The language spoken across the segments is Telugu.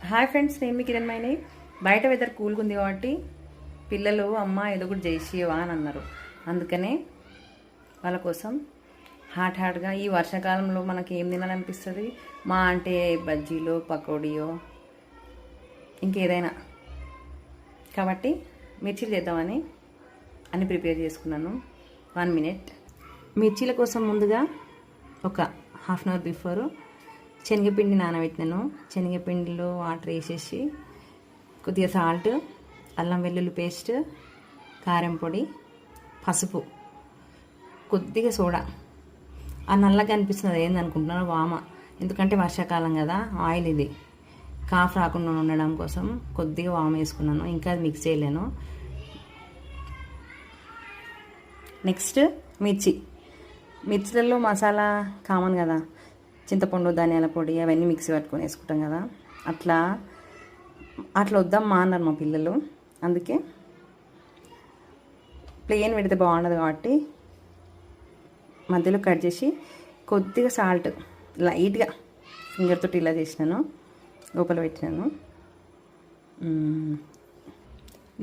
హాయ్ ఫ్రెండ్స్, నేను మీ కిరణ్ మైని. బయట వెదర్ కూల్గా ఉంది కాబట్టి పిల్లలు అమ్మ ఏదో ఒకటి చేసేవా అని అన్నారు. అందుకనే వాళ్ళ కోసం హాట్గా ఈ వర్షాకాలంలో మనకి ఏం తినాలనిపిస్తుంది మా అంటే బజ్జీలో పకోడీయో ఇంకేదైనా. కాబట్టి మిర్చీలు చేద్దామని అన్ని ప్రిపేర్ చేసుకున్నాను. 1 minute. మిర్చీల కోసం ముందుగా ఒక హాఫ్ అన్ అవర్ బిఫోర్ శనగపిండి నానబెట్టినాను. శనగపిండిలో వాటర్ వేసేసి కొద్దిగా సాల్ట్, అల్లం వెల్లుల్లి పేస్ట్, కారం పొడి, పసుపు, కొద్దిగా సోడా. ఆ నల్లగా అనిపిస్తుంది ఏందనుకుంటున్నాను వామ, ఎందుకంటే వర్షాకాలం కదా ఆయిల్ ఇది కాఫ్ రాకుండా ఉండడం కోసం కొద్దిగా వామ వేసుకున్నాను. ఇంకా అది మిక్స్ చేయలేను. నెక్స్ట్ మిర్చిలలో మసాలా కామన్ కదా, చింతపండు, ధనియాల పొడి అవన్నీ మిక్సీ పట్టుకొని వేసుకుంటాం కదా. అట్లా వద్దాం అన్నారు మా పిల్లలు. అందుకే ప్లెయిన్ పెడితే బాగుండదు కాబట్టి మధ్యలో కట్ చేసి కొద్దిగా సాల్ట్ లైట్గా ఫింగర్ తోటి ఇలా చేసినాను, లోపల పెట్టినాను.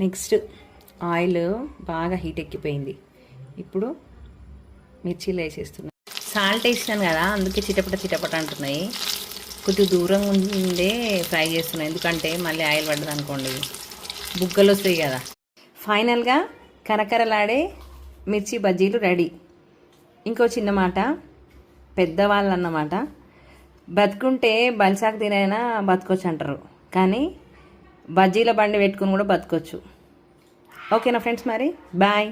నెక్స్ట్ ఆయిల్ బాగా హీట్ ఎక్కిపోయింది. ఇప్పుడు మిర్చీలు వేసేస్తున్నాను. సాల్ట్ వేసినాను కదా, అందుకే చిటపట అంటున్నాయి. కొద్దిగా దూరం ఉండే ఫ్రై చేస్తున్నాయి, ఎందుకంటే మళ్ళీ ఆయిల్ పడ్డది అనుకోండి బుగ్గలు వస్తాయి కదా. ఫైనల్గా కరకరలాడే మిర్చి బజ్జీలు రెడీ. ఇంకో చిన్న మాట, పెద్దవాళ్ళు అన్నమాట, బతుకుంటే బలిసాకు తినైనా బతకొచ్చు అంటారు, కానీ బజ్జీల బండి పెట్టుకుని కూడా బతకొచ్చు. ఓకేనా ఫ్రెండ్స్, మరి బాయ్.